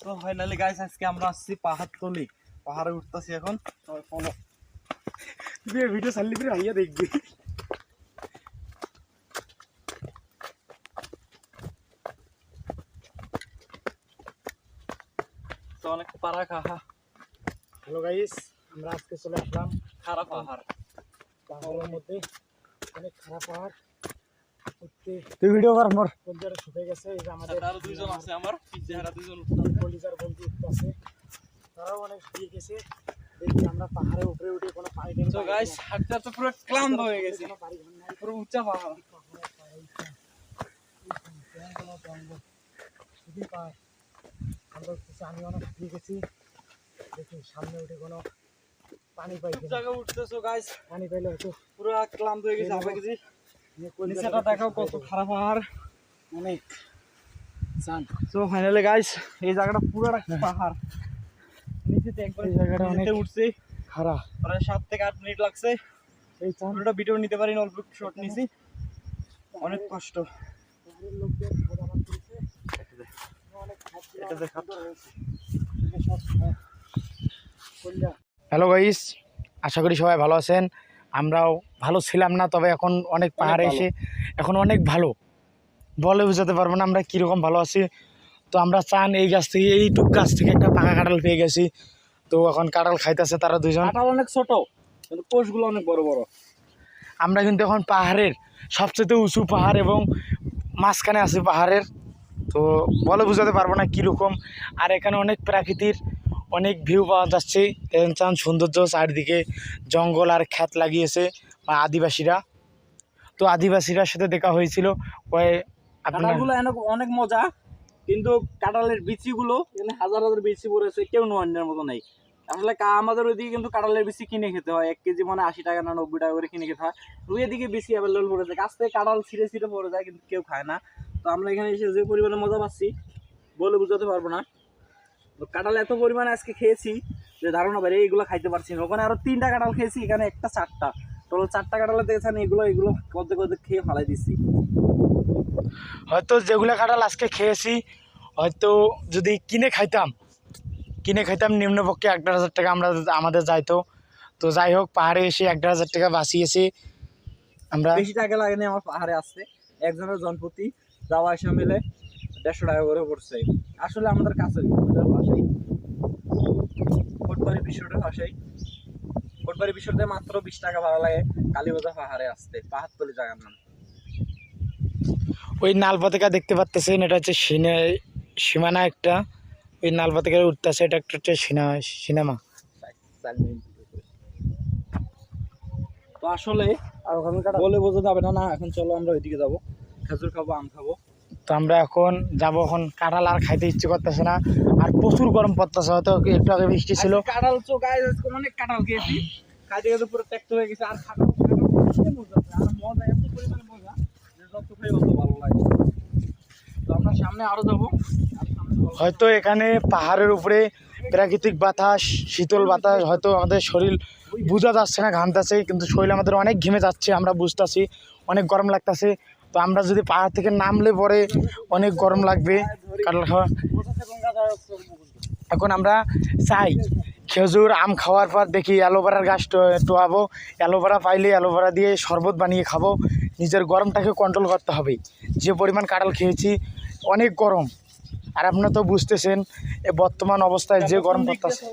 তো finally guys আজকে আমরা আসছি পাহাড়তলি, পাহাড়ে উঠতেছি এখন। ফলো ভিডিও চালিয়ে ফিরে আইয়া দেখবি। তো অনেক পাড়া খাহা। হ্যালো গাইস, আমরা আজকে চলে আসলাম খারাপ পাহাড়, পাহাড়ের মধ্যে অনেক খারাপ পাহাড়। তুই ভিডিও কর, মোর পর্যায়ে শুকে গেছে। এই যে আমাদের আরো দুইজন আছে, আমার পিছনে দুইজন কলিজার বন্ধু আছে, তারাও অনেক দিয়ে গেছে। দেখি আমরা পাহাড়ের উপরে উঠে কোনো পানি টানি। তো গাইস হাঁটতে হাঁটতে পুরো ক্লান্ত হয়ে গেছে, পুরো উঁচা পাহাড়। আমি অনেক দিয়ে গেছি, দেখি সামনে উঠে কোনো পানি পাই কিনা। জায়গা উঠতেছো গাইস, পানি পাইলে হয়তো পুরো ক্লান্ত হয়ে গেছে, হাঁপে গেছি। নিচেটা দেখাও কত খারাপ পাহাড়, অনেক চান। তো ফাইনালি গাইস এই জায়গাটা পুরো পাহাড়। নিচেতে একবার এই জায়গাটা অনেক উঠছে, খারাপ। প্রায় 7 থেকে 8 মিনিট লাগছে। এই চান পুরোটা ভিডিও নিতে পারি না, অল্প একটু শট নিছি, অনেক কষ্ট। পাহাড়ের লোকদের ঘোরাঘুরি করেছে, অনেক এটা দেখা। হ্যালো গাইস, আশা করি সবাই ভালো আছেন। আমরাও ভালো ছিলাম না, তবে এখন অনেক পাহাড়ে এসে এখন অনেক ভালো, বলে বোঝাতে পারবো না আমরা কীরকম ভালো আছি। তো আমরা চান এই গাছ থেকে, এইটুক গাছ থেকে একটা পাকা কাঁঠাল পেয়ে গেছি। তো এখন কাঁঠাল খাইতেছে তারা দুজন। কাঁঠাল অনেক ছোট কিন্তু কোষগুলো অনেক বড় বড়। আমরা কিন্তু এখন পাহাড়ের সবচেয়ে উঁচু পাহাড় এবং মাঝখানে আছি পাহাড়ের। তো বলে বোঝাতে পারবো না কীরকম। আর এখানে অনেক প্রাকৃতির অনেক ভিউ পাওয়া যাচ্ছে। চান সৌন্দর্য, চারিদিকে জঙ্গল আর ক্ষেত লাগিয়েছে আদিবাসীরা। তো আদিবাসীরার সাথে দেখা হয়েছিল। কাঁঠালগুলো অনেক মজা, কিন্তু কাঁঠালের বিচিগুলো এখানে হাজার হাজার বিচি পড়েছে, কেউ নোয়ার মতো নেই। আসলে আমাদের ওইদিকে কিন্তু কাঁঠালের বিচি কিনে খেতে হয়, 1 কেজি মানে 80 টাকা না 90 টাকা করে কিনে খেতে হয়। ওই দিকে বিচি অ্যাভেলেবল পড়েছে, গাছ থেকে কাঁঠাল ছিঁড়ে ছিঁড়ে পড়ে যায়, কিন্তু কেউ খায় না। তো আমরা এখানে এসে যে পরিমাণে মজা পাচ্ছি বলে বুঝাতে পারবো না। তো কাঁঠাল এত পরিমাণে আজকে খেয়েছি যে ধারণা বাইরে, এইগুলো খাইতে পারছি না। ওখানে আরো 3টা কাঁঠাল খেয়েছি, এখানে একটা 4টা, টোটাল 4টা কাঁঠালে দেখেছেন। এগুলো কত খেয়ে ফালাই দিচ্ছি। হয়তো যেগুলো কাঁঠাল আজকে খেয়েছি, হয়তো যদি কিনে খাইতাম নিম্নপক্ষে 1,500 টাকা আমাদের যাইতো। তো যাই হোক, পাহাড়ে এসে 1,500 টাকা বাঁচিয়েছি আমরা। বেশি টাকা লাগেনি আমার পাহাড়ে আসতে, একজনের জনপ্রতি যাওয়া আসা মিলে 150 টাকা করে পড়ছে। আসলে আমাদের কাছে ভাষাই কোটবাড়ি বিশ্বটার ভাষাই, কোটবাড়ি বিশ্বতে মাত্র 20 টাকা ভাড়া লাগে কালীবাজার পাহাড়ে আসতে, পাহাড়তলি জায়গার নাম। ওই নাল পতাকা দেখতে পাচ্ছেন, এটা হচ্ছে সীমানা একটা। ওই নাল পতাকা উঠতেছে, এটা একটা হচ্ছে সিনেমা। তো আসলে বলে বোঝা যাবে না। এখন চলো আমরা ওইদিকে যাবো, খেজুর খাবো, আম খাবো। তো আমরা এখন যাবো। এখন কাঁঠাল আর খাইতে ইচ্ছে করতেছে না, আর প্রচুর গরম পড়তেছে। হয়তো একটু আগে বৃষ্টি ছিল। কাঁঠাল তো গায়ে অনেক কাঁঠাল খেয়েছি, খাইতে খেতে পুরো ত্যাক্ত হয়ে গেছে। আর মজা এত পরিমাণে মজা যে যত খাই অত ভালো লাগে। তো আমরা সামনে আরো যাবো। হয়তো এখানে পাহাড়ের উপরে প্রাকৃতিক বাতাস, শীতল বাতাস, হয়তো আমাদের শরীর বোঝা যাচ্ছে না, ঘামতেছে, কিন্তু শরীর আমাদের অনেক ঘেমে যাচ্ছে, আমরা বুঝতেছি অনেক গরম লাগতেছে। তো আমরা যদি পাহাড় থেকে নামলে পরে অনেক গরম লাগবে কাঁঠাল খাওয়া। এখন আমরা চাই খেজুর আম খাওয়ার পর দেখি অ্যালোভেরার গাছ টোয়াবো। অ্যালোভেরা পাইলে অ্যালোভেরা দিয়ে শরবত বানিয়ে খাবো। নিজের গরমটাকে কন্ট্রোল করতে হবে। যে পরিমাণ কাঁঠাল খেয়েছি, অনেক গরম। আর আপনারা তো বুঝতেছেন বর্তমান অবস্থায় যে গরম পড়তেছে।